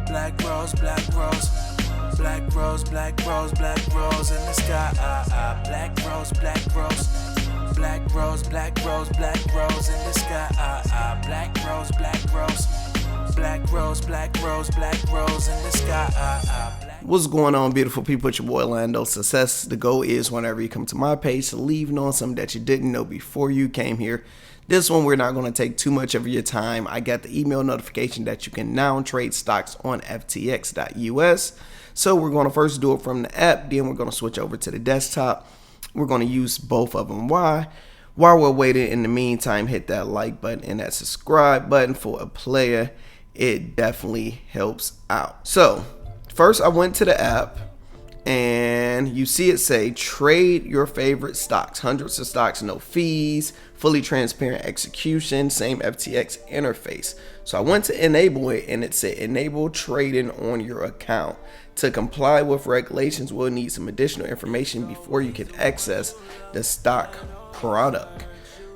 black rose, black rose. Black rose, black rose, black rose in the sky. Black rose, black rose. Black rose, black rose, black rose in the sky. Black rose, black rose. Black rose, black rose, black rose in the sky. What's going on, beautiful people? It's your boy Lando Success. The goal is whenever you come to my page to leave knowing something that you didn't know before you came here. This one, we're not going to take too much of your time. I got the email notification that you can now trade stocks on FTX.us. So we're going to first do it from the app, then we're going to switch over to the desktop. We're going to use both of them. While we're waiting, in the meantime, hit that like button and that subscribe button for a player. It definitely helps out. So first I went to the app and you see it say trade your favorite stocks, hundreds of stocks, no fees, fully transparent execution, same FTX interface. So I went to enable it and it said enable trading on your account. To comply with regulations, we'll need some additional information before you can access the stock product.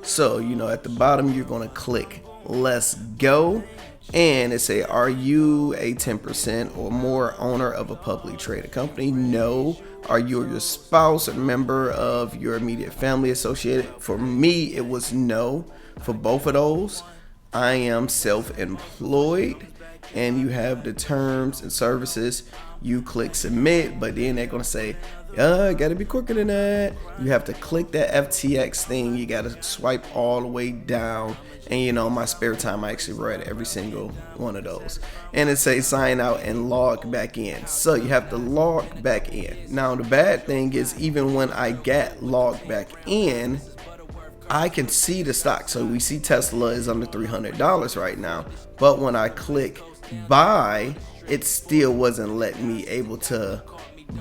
So, at the bottom, you're going to click let's go. And it say, are you a 10% or more owner of a publicly traded company? No. Are you or your spouse a member of your immediate family associated? For me, it was no for both of those. I am self-employed, and you have the terms and services. You click submit, but then they're gonna say, gotta be quicker than that. You have to click that FTX thing. You gotta swipe all the way down. And in my spare time, I actually read every single one of those. And it says sign out and log back in. So you have to log back in. Now the bad thing is, even when I get logged back in, I can see the stock. So we see Tesla is under $300 right now. But when I click buy, it still wasn't letting me able to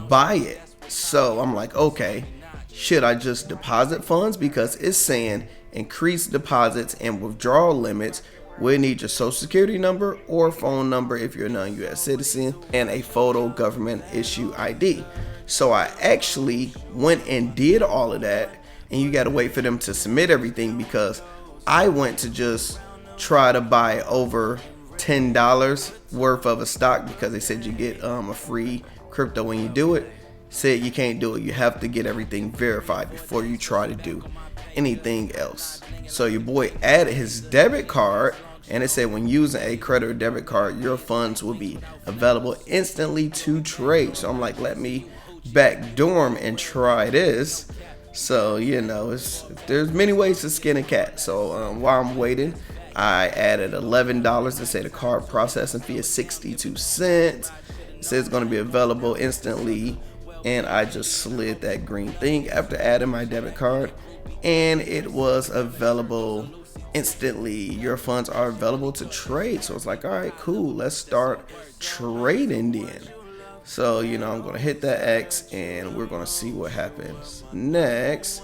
buy it. So I'm like, okay, should I just deposit funds? Because it's saying increase deposits and withdrawal limits. We'll need your social security number or phone number if you're a non-US citizen, and a photo government issue ID. So I actually went and did all of that, and you got to wait for them to submit everything, because I went to just try to buy over $10 worth of a stock because they said you get a free crypto when you do it. Said you can't do it. You have to get everything verified before you try to do anything else. So your boy added his debit card, and it said when using a credit or debit card, your funds will be available instantly to trade. So I'm like, let me backdoor and try this. So there's many ways to skin a cat. So while I'm waiting, I added $11 to say the card processing fee is 62 cents. It says it's going to be available instantly, and I just slid that green thing after adding my debit card, and it was available instantly. Your funds are available to trade. So it's like, all right, cool, let's start trading then. So I'm going to hit that X, and we're going to see what happens next.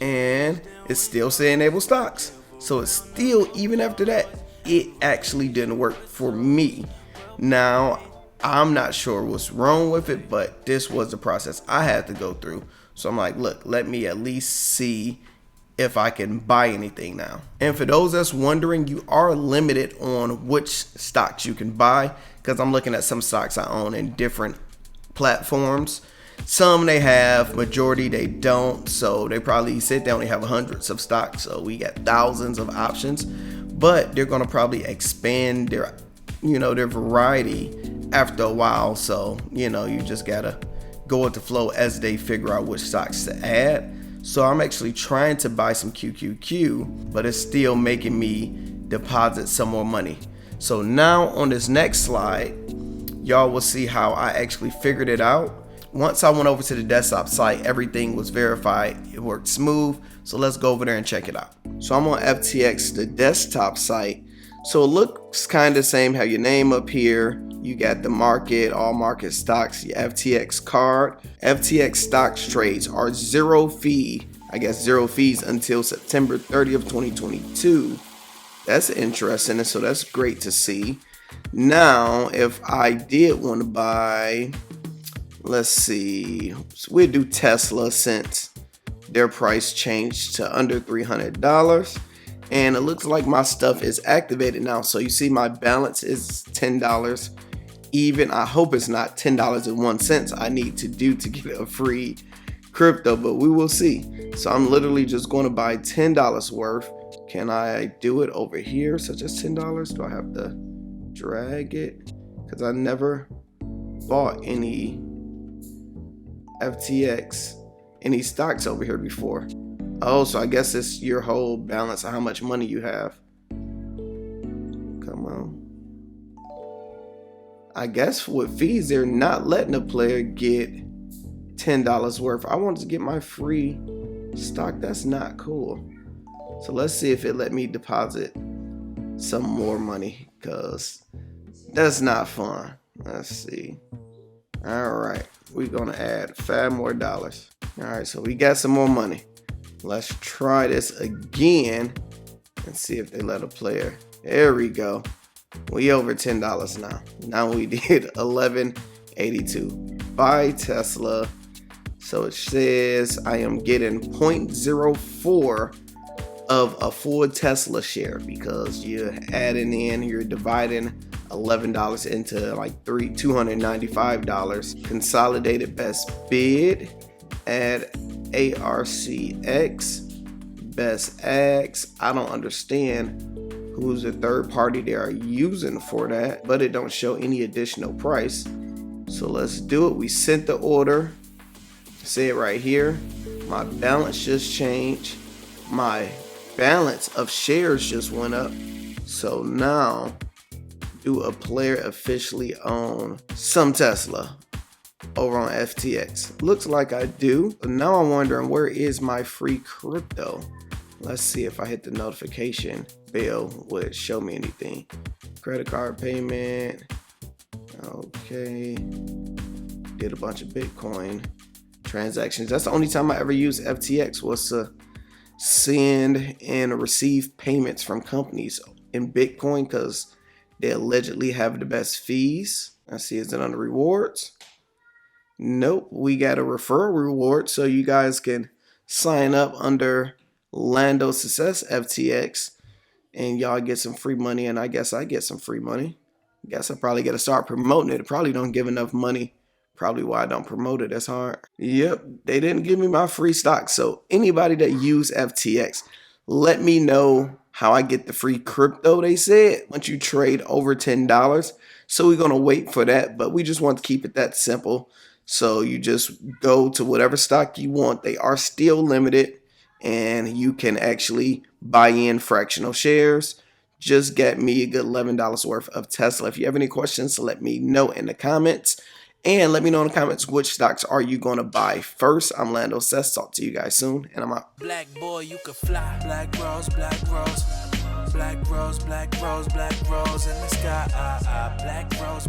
And it's still saying enable stocks. So it's still, even after that, it actually didn't work for me. Now, I'm not sure what's wrong with it, but this was the process I had to go through. So I'm like, look, let me at least see if I can buy anything now. And for those that's wondering, you are limited on which stocks you can buy, because I'm looking at some stocks I own in different platforms. Some they have, majority they don't. So they probably said they only have hundreds of stocks. So we got thousands of options, but they're going to probably expand their, their variety after a while. So, you just got to go with the flow as they figure out which stocks to add. So I'm actually trying to buy some QQQ, but it's still making me deposit some more money. So now on this next slide, y'all will see how I actually figured it out. Once I went over to the desktop site, everything was verified. It worked smooth. So let's go over there and check it out. So I'm on FTX, the desktop site. So it looks kind of the same. Have your name up here. You got the market, all market stocks, your FTX card. FTX stocks trades are zero fees until September 30th, 2022. That's interesting. So that's great to see. Now, if I did want to buy, let's see, so we'll do Tesla since their price changed to under $300. And it looks like my stuff is activated now. So you see my balance is $10. Even, I hope it's not $10.01 I need to do to get a free crypto, but we will see. So I'm literally just going to buy $10 worth. Can I do it over here, such as $10? Do I have to drag it? Because I never bought any FTX, any stocks over here before. Oh, so I guess it's your whole balance of how much money you have. Come on. I guess with fees, they're not letting a player get $10 worth. I wanted to get my free stock. That's not cool. So let's see if it let me deposit some more money, because that's not fun. Let's see. All right, we're gonna add $5 more. All right, so we got some more money. Let's try this again and see if they let a player. There we go. We over $10 now. Now we did 1182. Buy Tesla. So it says I am getting 0.04 of a full Tesla share, because you're adding in, you're dividing $11 into like $295. Consolidated best bid, add ARCX, best X. I don't understand who's the third party they are using for that, but it don't show any additional price. So let's do it. We sent the order. See it right here. My balance just changed. My balance of shares just went up. So now, do a player officially own some Tesla over on FTX? Looks like I do. But now I'm wondering, where is my free crypto? Let's see if I hit the notification bell, would it show me anything? Credit card payment. Okay. Did a bunch of Bitcoin transactions. That's the only time I ever used FTX, was to send and receive payments from companies in Bitcoin, because they allegedly have the best fees. Let's see, is it under rewards? Nope, we got a referral reward, so you guys can sign up under Lando Success FTX and y'all get some free money, and I guess I get some free money. I guess I probably got to start promoting it. I probably don't give enough money. Probably why I don't promote it as hard. Yep, they didn't give me my free stock. So anybody that use FTX, let me know how I get the free crypto. They said once you trade over $10. So we're going to wait for that, but we just want to keep it that simple. So you just go to whatever stock you want. They are still limited, and you can actually buy in fractional shares. Just get me a good $11 worth of Tesla. If you have any questions, let me know in the comments. And let me know in the comments, which stocks are you going to buy first. I'm Lando Sess. Talk to you guys soon, and I'm out. Black boy, you can fly. Black rose, black rose. Black rose, black rose, black rose in the sky. Black rose.